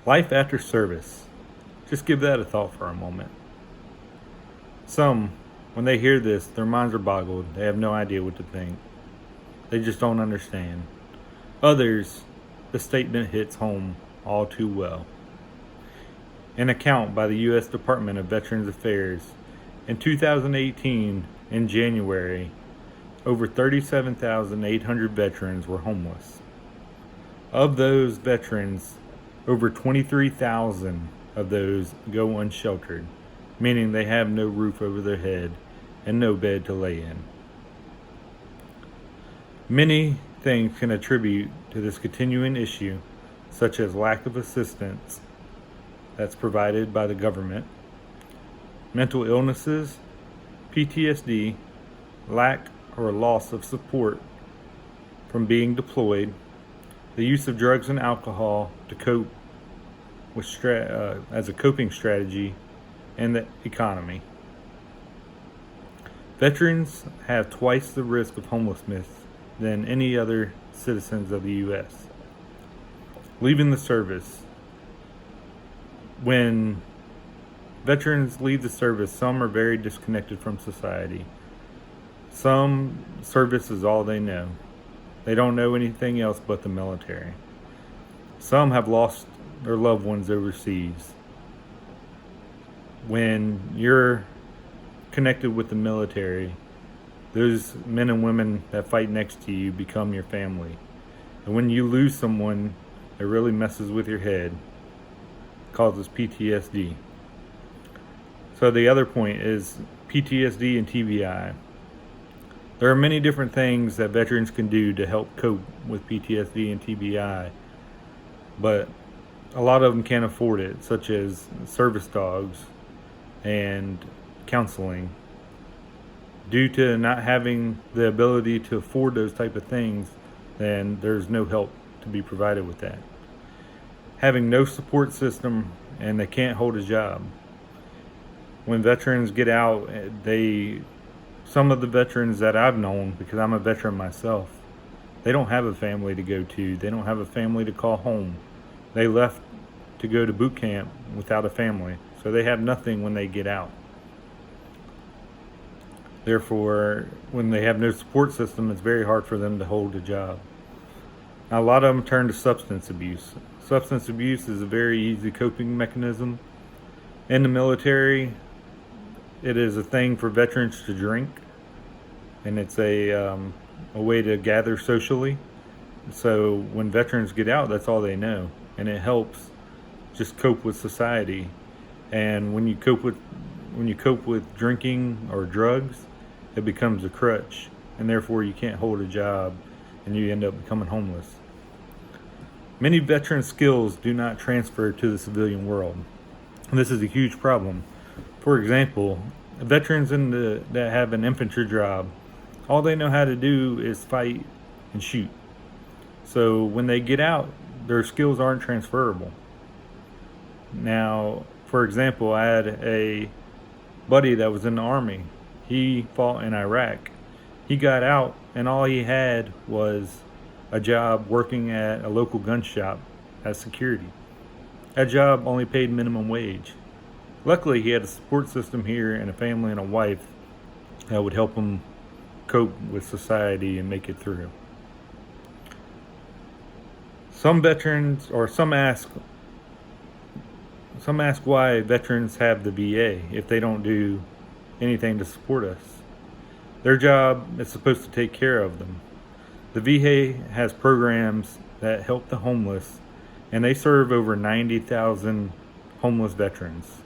Life after service. Just give that a thought for a moment. Some, when they hear this, their minds are boggled. They have no idea what to think. They just don't understand. Others, the statement hits home all too well. An account by the U.S. Department of Veterans Affairs in 2018, in January, over 37,800 veterans were homeless. Of those veterans, over 23,000 of those go unsheltered, meaning they have no roof over their head and no bed to lay in. Many things can attribute to this continuing issue, such as lack of assistance that's provided by the government, mental illnesses, PTSD, lack or loss of support from being deployed, the use of drugs and alcohol to cope with as a coping strategy, and the economy. Veterans have twice the risk of homelessness than any other citizens of the U.S. Leaving the service. When veterans leave the service, some are very disconnected from society. Some, service is all they know. They don't know anything else but the military. Some have lost their loved ones overseas. When you're connected with the military, those men and women that fight next to you become your family. And when you lose someone, it really messes with your head, causes PTSD. So the other point is PTSD and TBI. There are many different things that veterans can do to help cope with PTSD and TBI, but a lot of them can't afford it, such as service dogs and counseling. Due to not having the ability to afford those type of things, then there's no help to be provided with that. Having no support system, and they can't hold a job. When veterans get out, some of the veterans that I've known, because I'm a veteran myself, they don't have a family to go to. They don't have a family to call home. They left to go to boot camp without a family, so they have nothing when they get out. Therefore, when they have no support system, it's very hard for them to hold a job. Now, a lot of them turn to substance abuse. Substance abuse is a very easy coping mechanism. In the military, it is a thing for veterans to drink, and it's a way to gather socially. So when veterans get out, that's all they know, and it helps just cope with society. And when you cope with drinking or drugs, it becomes a crutch, and therefore you can't hold a job, and you end up becoming homeless. Many veteran skills do not transfer to the civilian world. And this is a huge problem. For example, veterans that have an infantry job, all they know how to do is fight and shoot. So when they get out, their skills aren't transferable. Now, for example, I had a buddy that was in the Army. He fought in Iraq. He got out, and all he had was a job working at a local gun shop as security. That job only paid minimum wage. Luckily, he had a support system here and a family and a wife that would help him cope with society and make it through. Some veterans, or some ask why veterans have the VA if they don't do anything to support us. Their job is supposed to take care of them. The VA has programs that help the homeless, and they serve over 90,000 homeless veterans.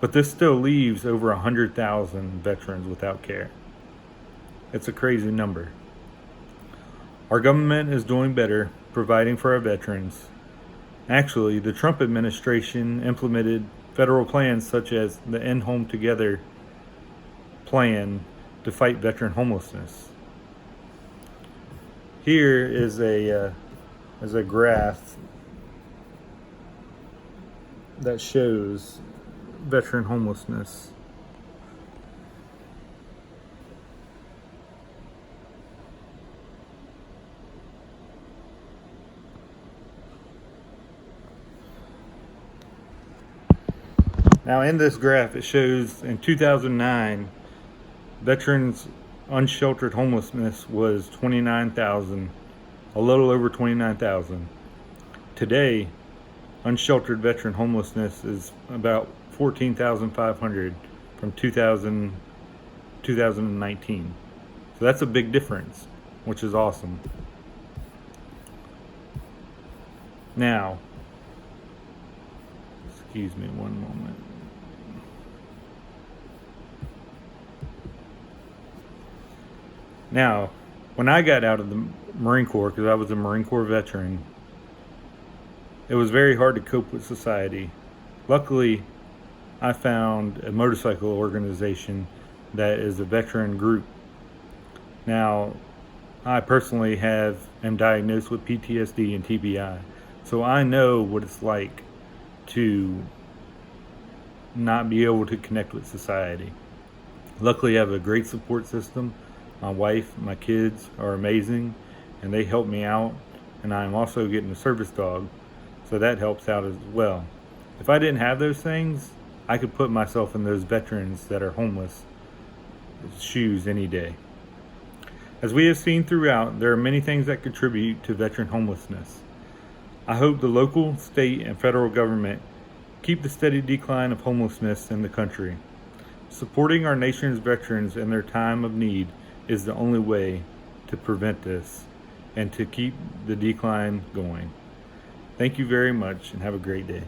But this still leaves over 100,000 veterans without care. It's a crazy number. Our government is doing better providing for our veterans. Actually, the Trump administration implemented federal plans such as the End Home Together plan to fight veteran homelessness. Here is a graph that shows veteran homelessness. Now in this graph, it shows in 2009, veterans unsheltered homelessness was 29,000, a little over 29,000. Today, unsheltered veteran homelessness is about 14,500 from 2019. So that's a big difference, which is awesome. Now, excuse me one moment. Now, when I got out of the Marine Corps, because I was a Marine Corps veteran, it was very hard to cope with society. Luckily, I found a motorcycle organization that is a veteran group. Now, I personally am diagnosed with PTSD and TBI, so I know what it's like to not be able to connect with society. Luckily, I have a great support system. My wife, my kids are amazing, and they help me out, and I'm also getting a service dog, so that helps out as well. If I didn't have those things, I could put myself in those veterans that are homeless shoes any day. As we have seen throughout, there are many things that contribute to veteran homelessness. I hope the local, state, and federal government keep the steady decline of homelessness in the country. Supporting our nation's veterans in their time of need is the only way to prevent this and to keep the decline going. Thank you very much and have a great day.